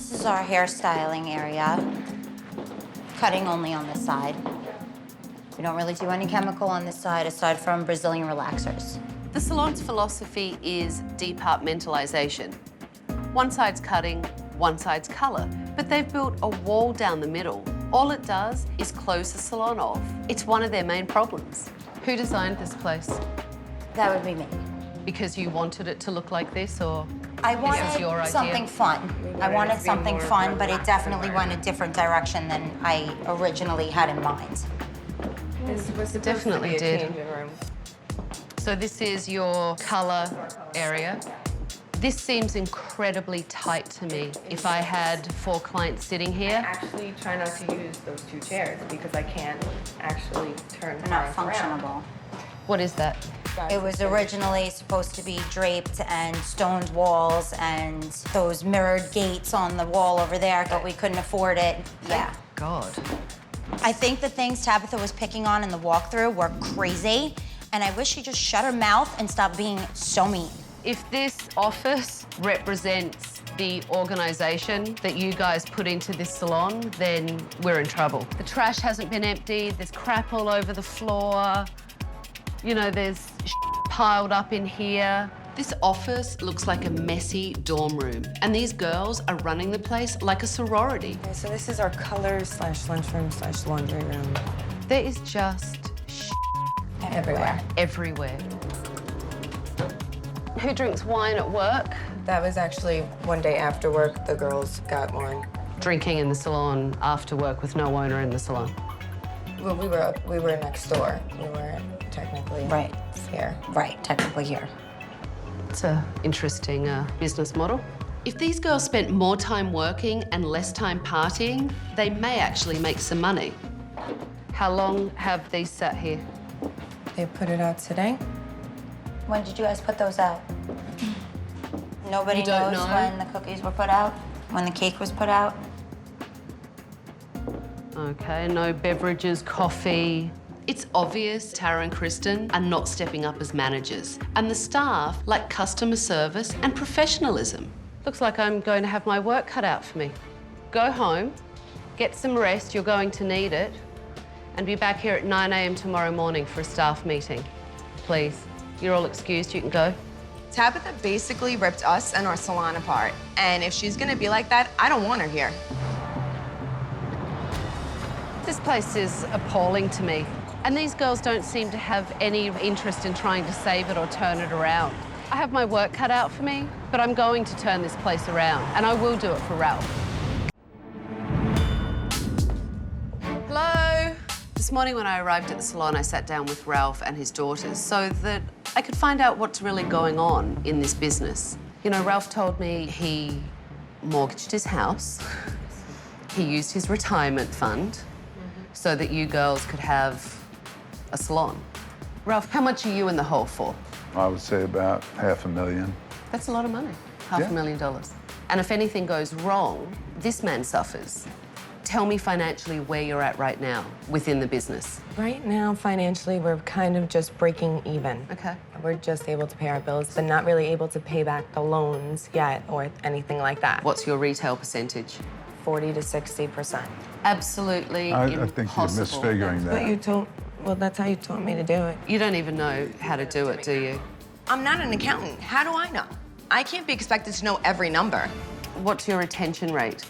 This is our hairstyling area. Cutting only on this side. We don't really do any chemical on this side aside from Brazilian relaxers. The salon's philosophy is departmentalization. One side's cutting, one side's color, but they've built a wall down the middle. All it does is close the salon off. It's one of their main problems. Who designed this place? That would be me. Because you wanted it to look like this, or I this wanted is your idea? something fun. I wanted something fun, but it definitely went a different direction than I originally had in mind. This was supposed Definitely to be a did. changing room. So this is your color area. This seems incredibly tight to me. If I had 4 clients sitting I here, actually try not to use those 2 chairs because I can't actually turn They're not clients around. functionable. what is that? It was originally supposed to be draped and stoned walls and those mirrored gates on the wall over there, but we couldn't afford it. Yeah. God. I think the things Tabatha was picking on in the walkthrough were crazy, and I wish she just shut her mouth and stopped being so mean. If this office represents the organization that you guys put into this salon, then we're in trouble. The trash hasn't been emptied, there's crap all over the floor. You know, there's piled up in here. This office looks like a messy dorm room, and these girls are running the place like a sorority. Okay, so this is our color/lunchroom/laundry room. There is just Everywhere. everywhere. Who drinks wine at work? That was actually one day after work, the girls got one. Drinking in the salon after work with no owner in the salon. Well, we were next door. We weren't technically here. Right, technically here. It's an interesting business model. If these girls spent more time working and less time partying, they may actually make some money. How long have these sat here? They put it out today. When did you guys put those out? Nobody You don't knows know? when the cookies were put out? When the cake was put out? Okay, no beverages, coffee. It's obvious Tara and Kristen are not stepping up as managers, and the staff lack customer service and professionalism. Looks like I'm going to have my work cut out for me. Go home, get some rest, you're going to need it, and be back here at 9 a.m. tomorrow morning for a staff meeting. Please, you're all excused, you can go. Tabatha basically ripped us and our salon apart. And if she's gonna be like that, I don't want her here. This place is appalling to me, and these girls don't seem to have any interest in trying to save it or turn it around. I have my work cut out for me, but I'm going to turn this place around, and I will do it for Ralph. Hello? This morning when I arrived at the salon, I sat down with Ralph and his daughters so that I could find out what's really going on in this business. You know, Ralph told me he mortgaged his house, he used his retirement fund so that you girls could have a salon. Ralph, how much are you in the hole for? I would say about $500,000. That's a lot of money, $500,000. And if anything goes wrong, this man suffers. Tell me financially where you're at right now within the business. Right now, financially, we're kind of just breaking even. Okay. We're just able to pay our bills, but not really able to pay back the loans yet or anything like that. What's your retail percentage? 40 to 60%. Absolutely I think you're impossible. misfiguring that. But you told, well, that's how you told me to do it. You don't even know how to do it, do you? I'm not an accountant. How do I know? I can't be expected to know every number. What's your retention rate?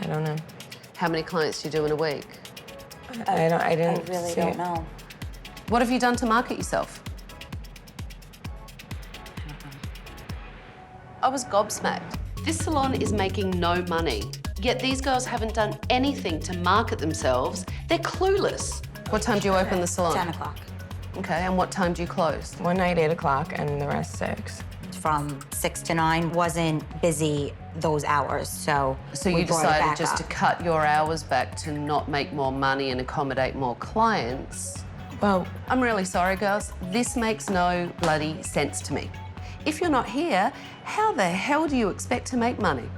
I don't know. How many clients do you do in a week? I I didn't really see don't it. know. What have you done to market yourself? I was gobsmacked. This salon is making no money, yet these girls haven't done anything to market themselves. They're clueless. What time do you open the salon? 10 o'clock. Okay, and what time do you close? One night, 8 o'clock, and the rest 6. From 6 to 9, wasn't busy those hours, so So we you brought it decided back just up. to cut your hours back to not make more money and accommodate more clients. Well, I'm really sorry, girls. This makes no bloody sense to me. If you're not here, how the hell do you expect to make money?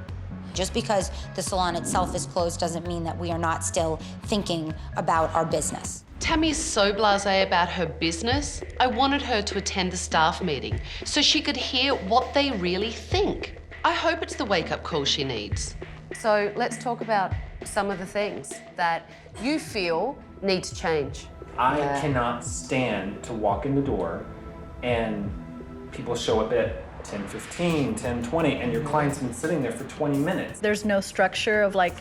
Just because the salon itself is closed doesn't mean that we are not still thinking about our business. Tammy is so blasé about her business. I wanted her to attend the staff meeting so she could hear what they really think. I hope it's the wake-up call she needs. So let's talk about some of the things that you feel need to change. I cannot stand to walk in the door and people show up at 10:15, 10:20, and your client's been sitting there for 20 minutes. There's no structure of like,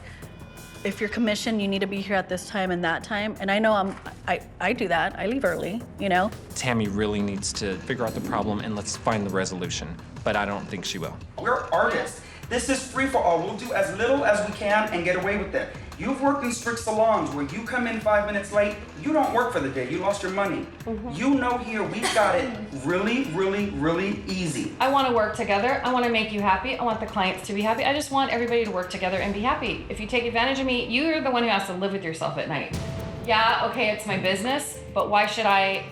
if you're commissioned, you need to be here at this time and that time. And I know I do that. I leave early, you know? Tammy really needs to figure out the problem and let's find the resolution, but I don't think she will. We're artists. This is free for all. We'll do as little as we can and get away with it. You've worked in strict salons where you come in 5 minutes late, you don't work for the day, you lost your money. You know here, we've got it really, really, really easy. I want to work together. I want to make you happy. I want the clients to be happy. I just want everybody to work together and be happy. If you take advantage of me, you're the one who has to live with yourself at night. Yeah, okay, it's my business, but why should I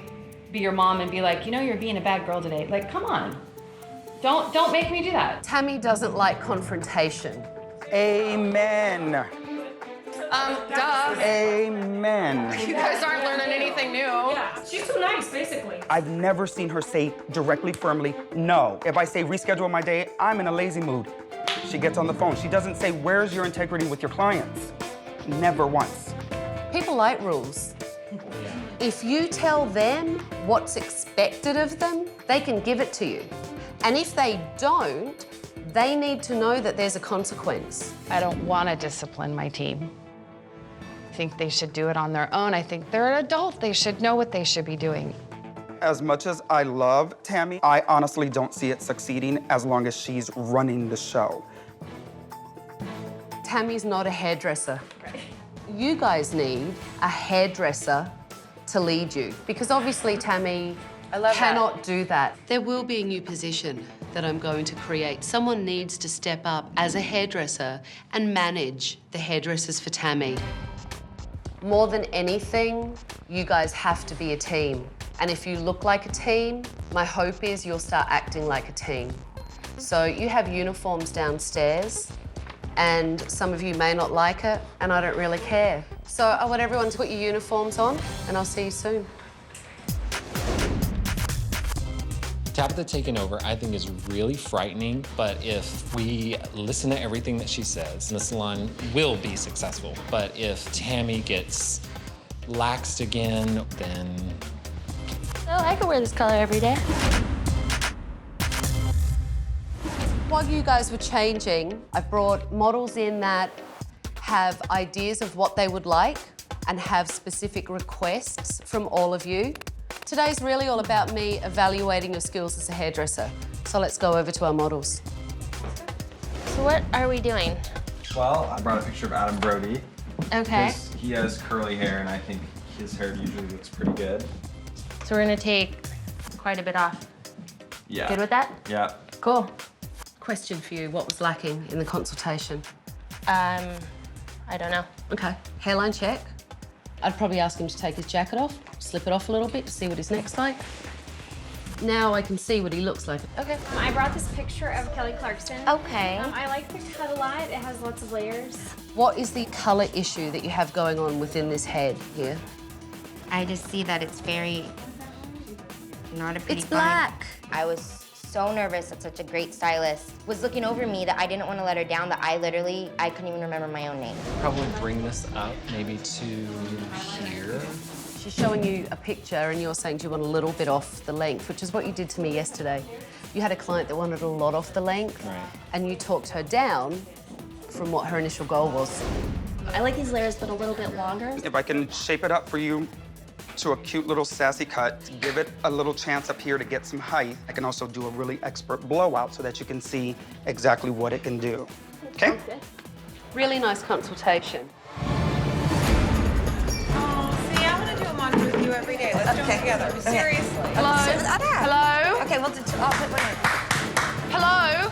be your mom and be like, you know, you're being a bad girl today? Like, come on. Don't make me do that. Tammy doesn't like confrontation. Amen. Duh. Amen. You guys aren't learning anything new. Yeah, she's so nice, basically. I've never seen her say directly, firmly, no. If I say reschedule my day, I'm in a lazy mood. She gets on the phone. She doesn't say, where's your integrity with your clients? Never once. People like rules. If you tell them what's expected of them, they can give it to you. And if they don't, they need to know that there's a consequence. I don't want to discipline my team. I think they should do it on their own. I think they're an adult. They should know what they should be doing. As much as I love Tammy, I honestly don't see it succeeding as long as she's running the show. Tammy's not a hairdresser. You guys need a hairdresser to lead you, because obviously Tammy cannot do that. There will be a new position that I'm going to create. Someone needs to step up as a hairdresser and manage the hairdressers for Tammy. More than anything, you guys have to be a team. And if you look like a team, my hope is you'll start acting like a team. So you have uniforms downstairs, and some of you may not like it, and I don't really care. So I want everyone to put your uniforms on, and I'll see you soon. Tabatha taking over, I think, is really frightening, but if we listen to everything that she says, the salon will be successful. But if Tammy gets laxed again, then... Oh, I could wear this color every day. While you guys were changing, I brought models in that have ideas of what they would like and have specific requests from all of you. Today's really all about me evaluating your skills as a hairdresser. So let's go over to our models. So what are we doing? Well, I brought a picture of Adam Brody. Okay. He has curly hair, and I think his hair usually looks pretty good. So we're gonna take quite a bit off. Yeah. Good with that? Yeah. Cool. Question for you, what was lacking in the consultation? I don't know. Okay, hairline check. I'd probably ask him to take his jacket off, slip it off a little bit to see what his neck's like. Now I can see what he looks like. Okay. I brought this picture of Kelly Clarkson. Okay. I like the cut a lot. It has lots of layers. What is the color issue that you have going on within this head here? I just see that it's very not a pretty It's black. I was so nervous that such a great stylist was looking over me that I didn't want to let her down, that I couldn't even remember my own name. Probably bring this up maybe to here. She's showing you a picture and you're saying, do you want a little bit off the length, which is what you did to me yesterday. You had a client that wanted a lot off the length, right, and you talked her down from what her initial goal was. I like these layers, but a little bit longer. If I can shape it up for you to a cute little sassy cut, give it a little chance up here to get some height, I can also do a really expert blowout so that you can see exactly what it can do. Okay? Really nice consultation. See, I want to do a mantra with you every day. Let's do them together. Seriously. Hello? Hello? Okay, I'll put one in. Hello?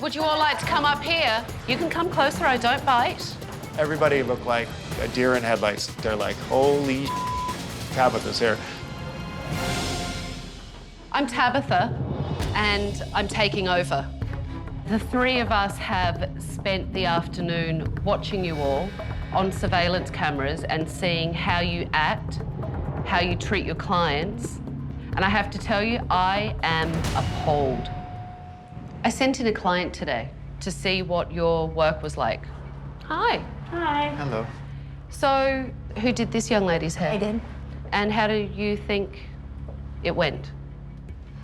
Would you all like to come up here? You can come closer, I don't bite. Everybody looked like a deer in headlights. They're like, holy Tabatha's here. I'm Tabatha, and I'm taking over. The three of us have spent the afternoon watching you all on surveillance cameras and seeing how you act, how you treat your clients. And I have to tell you, I am appalled. I sent in a client today. to see what your work was like. Hi. Hi. Hello. So, who did this young lady's hair? I did. And how do you think it went?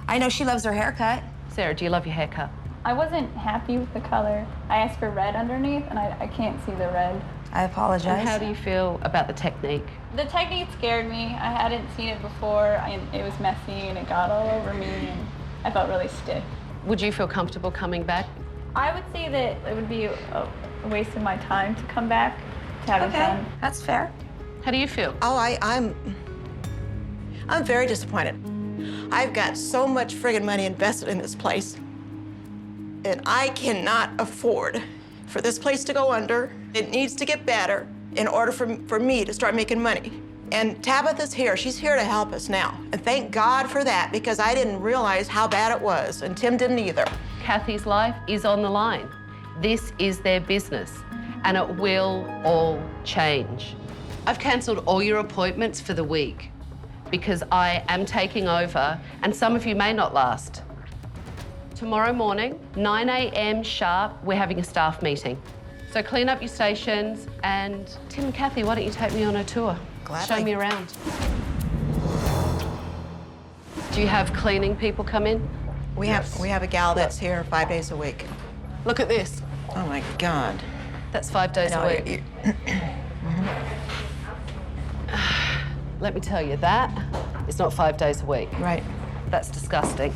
I know she loves her haircut. Sarah, do you love your haircut? I wasn't happy with the color. I asked for red underneath, and I can't see the red. I apologize. And how do you feel about the technique? The technique scared me. I hadn't seen it before, and it was messy, and it got all over me, and I felt really stiff. Would you feel comfortable coming back? I would say that it would be a waste of my time to come back to have it done. That's fair. How do you feel? Oh, I'm very disappointed. I've got so much friggin' money invested in this place, and I cannot afford for this place to go under. It needs to get better in order for me to start making money. And Tabatha's here. She's here to help us now. And thank God for that, because I didn't realize how bad it was, and Tim didn't either. Kathy's life is on the line. This is their business, and it will all change. I've cancelled all your appointments for the week because I am taking over, and some of you may not last. Tomorrow morning, 9 a.m. sharp, we're having a staff meeting. So clean up your stations, and Tim and Kathy, why don't you take me on a tour? Gladly. Show me around. Do you have cleaning people come in? We have a gal that's here 5 days a week. Look at this. Oh my God. That's 5 days No, a week. Let me tell you, that is not 5 days a week. Right. That's disgusting.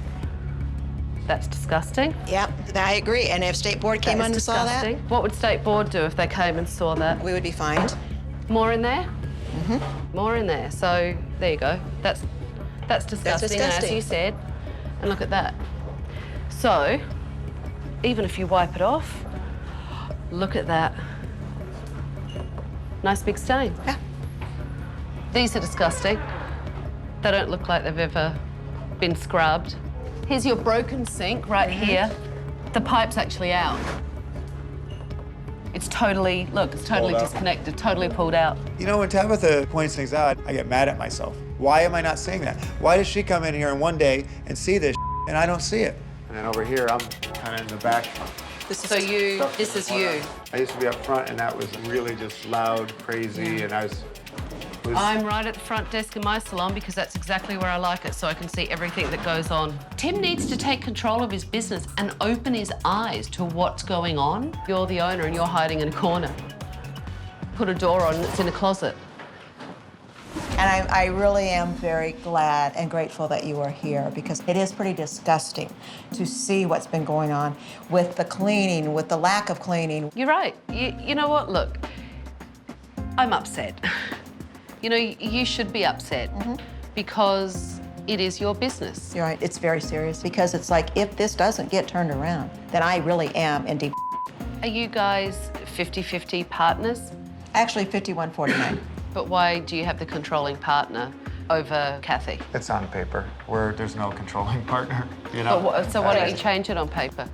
That's disgusting. Yep, I agree. And if State Board came in and saw that, What would State Board do if they came and saw that? we would be fined. More in there? More in there. So there you go. That's disgusting, and as you said. And look at that. So even if you wipe it off, look at that. Nice big stain. Yeah. These are disgusting. They don't look like they've ever been scrubbed. Here's your broken sink right here. The pipe's actually out. It's totally, look, it's totally disconnected, totally pulled out. You know, when Tabatha points things out, I get mad at myself. Why am I not seeing that? Why does she come in here in one day and see this and I don't see it? And then over here, I'm kind of in the back. This is you. I used to be up front, and that was really just loud, crazy, and I was I'm right at the front desk in my salon because that's exactly where I like it, so I can see everything that goes on. Tim needs to take control of his business and open his eyes to what's going on. You're the owner and you're hiding in a corner. Put a door on and it's in a closet. And I really am very glad and grateful that you are here, because it is pretty disgusting to see what's been going on with the cleaning, with the lack of cleaning. You're right. You know what? Look, I'm upset. You know, you should be upset because it is your business. You're right. It's very serious, because it's like, if this doesn't get turned around, then I really am in deep. Are you guys 50-50 partners? Actually, 51-49. But why do you have the controlling partner over Kathy? It's on paper, where there's no controlling partner, you know? But so why don't you change it on paper?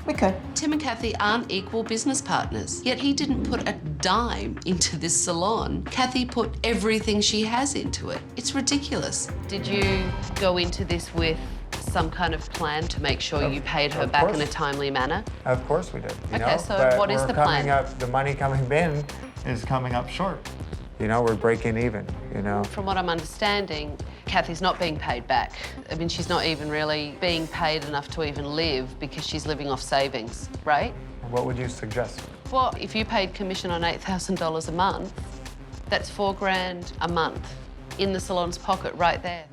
We could. Tim and Kathy aren't equal business partners, yet he didn't put a dime into this salon. Kathy put everything she has into it. It's ridiculous. Did you go into this with some kind of plan to make sure you paid her back in a timely manner? Of course we did, you know? Okay, so but what is the plan? The money coming in is coming up short. You know, we're breaking even, you know? From what I'm understanding, Kathy's not being paid back. I mean, she's not even really being paid enough to even live because she's living off savings, right? What would you suggest? Well, if you paid commission on $8,000 a month, that's $4,000 a month in the salon's pocket right there.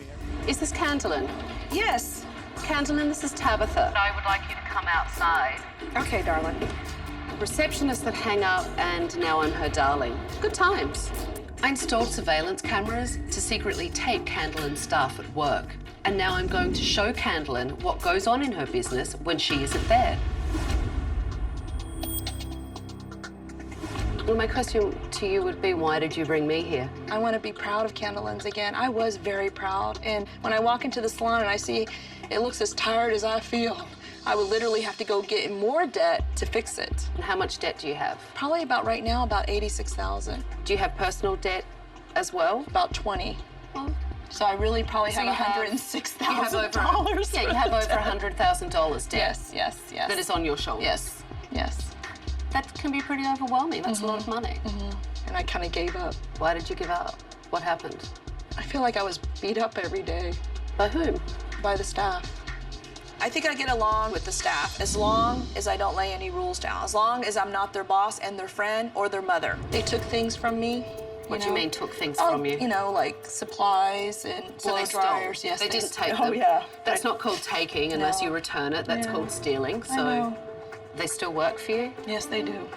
Is this Candlin? Yes. Candlin, this is Tabatha. I would like you to come outside. Okay, darling. Receptionists that hang up, and now I'm her darling. Good times. I installed surveillance cameras to secretly tape Candlin's staff at work. And now I'm going to show Candlin what goes on in her business when she isn't there. Well, my question to you would be, why did you bring me here? I want to be proud of Candlin's again. I was very proud. And when I walk into the salon and I see it looks as tired as I feel, I would literally have to go get more debt to fix it. And how much debt do you have? Probably about right now, about $86,000. Do you have personal debt as well? About 20. So I really probably have $106,000. Yeah, you have over $100,000 debt. Yes. That is on your shoulders. Yes. Yes. That can be pretty overwhelming. That's a lot of money. And I kind of gave up. Why did you give up? What happened? I feel like I was beat up every day. By whom? By the staff. I think I get along with the staff as long as I don't lay any rules down, as long as I'm not their boss and their friend or their mother. They took things from me. What do you mean took things from you? You know, like supplies and So blow they dryers. stole. Yes, they didn't take Oh, them. yeah. That's not called taking unless you return it. That's called stealing. I So know. they still work for you? Yes, they do.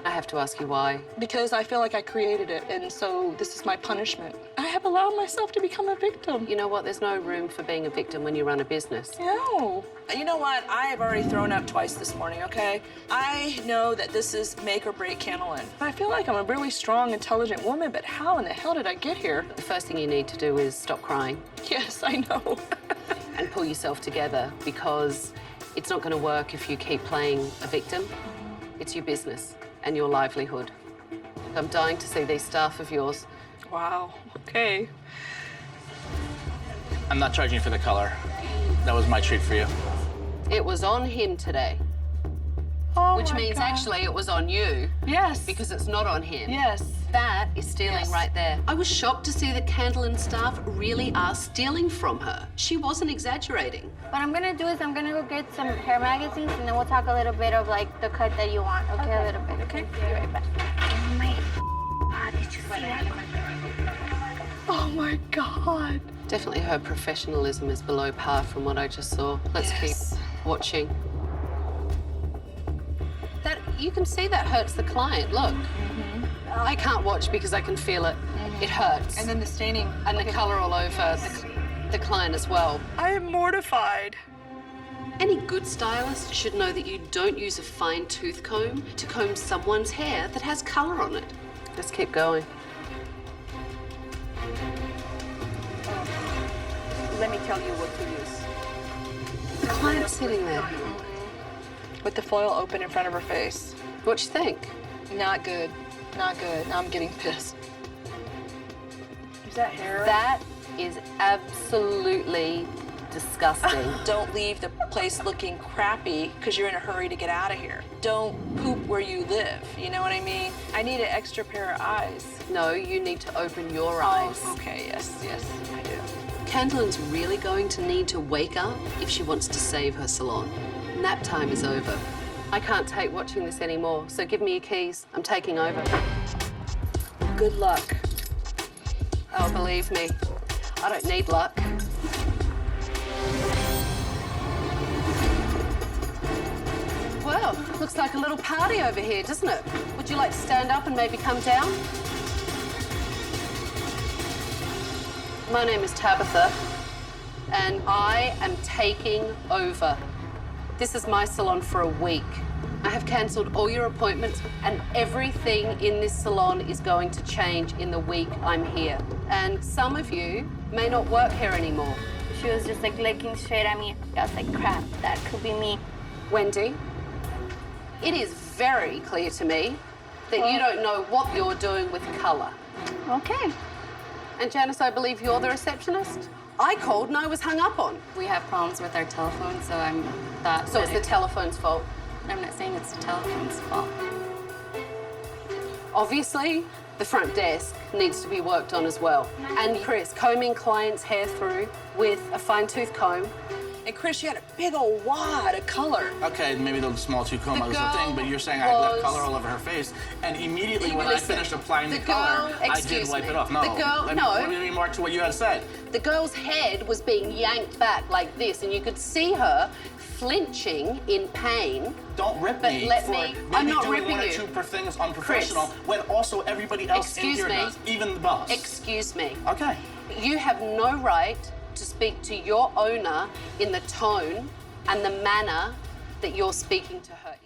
I have to ask you why. Because I feel like I created it, and so this is my punishment. I have allowed myself to become a victim. You know what? There's no room for being a victim when you run a business. No. You know what? I have already thrown up twice this morning, okay? I know that this is make or break Candleland. I feel like I'm a really strong, intelligent woman, but how in the hell did I get here? The first thing you need to do is stop crying. Yes, I know. And pull yourself together, because it's not going to work if you keep playing a victim. It's your business and your livelihood. I'm dying to see these staff of yours. Wow, okay. I'm not charging you for the color. That was my treat for you. It was on him today. Oh, Which my means God. actually it was on you. Yes. Because it's not on him. Yes. That is stealing right there. I was shocked to see that Candleland staff really are stealing from her. She wasn't exaggerating. What I'm gonna do is I'm gonna go get some hair magazines and then we'll talk a little bit of like the cut that you want. Okay, a little bit. Okay, be right back. Oh my God, did you see that? Oh my God. Definitely her professionalism is below par from what I just saw. Let's keep watching. That, you can see that hurts the client, look. I can't watch because I can feel it. It hurts. And then the staining. And the color all over the client as well. I am mortified. Any good stylist should know that you don't use a fine tooth comb to comb someone's hair that has color on it. Let's keep going. Let me tell you what to use. The client's sitting there. With the foil open in front of her face. What you think? Not good. Not good. Now I'm getting pissed. Is that hair? That is absolutely disgusting. Don't leave the place looking crappy because you're in a hurry to get out of here. Don't poop where you live. You know what I mean? I need an extra pair of eyes. No, you need to open your eyes. Oh, okay, yes, I do. Candleland's really going to need to wake up if she wants to save her salon. Nap time is over. I can't take watching this anymore, so give me your keys. I'm taking over. Good luck. Oh, believe me, I don't need luck. Well, looks like a little party over here, doesn't it? Would you like to stand up and maybe come down? My name is Tabatha, and I am taking over. This is my salon for a week. I have cancelled all your appointments, and everything in this salon is going to change in the week I'm here. And some of you may not work here anymore. She was just like looking straight at me. I was like, crap, that could be me. Wendy, it is very clear to me that you don't know what you're doing with colour. Okay. And Janice, I believe you're the receptionist? I called and I was hung up on. We have problems with our telephone, so I'm that. So it's the telephone's fault? I'm not saying it's the telephone's fault. Obviously, the front desk needs to be worked on as well. And Chris, combing clients' hair through with a fine-tooth comb. And Chris, you had a big old wad of color. Okay, maybe the small two comb The was the thing, but you're saying I girl left was- color all over her face, and immediately when I Listen, finished applying the the color, girl- I did excuse wipe me. it off. No, The girl- no. Let me remark to what you had said. The girl's head was being yanked back like this, and you could see her flinching in pain. Don't rip But me let for me- maybe I'm not doing ripping one or you. two per things unprofessional when also everybody else in Excuse here me. does, even the boss. Excuse me. Okay. You have no right to speak to your owner in the tone and the manner that you're speaking to her in.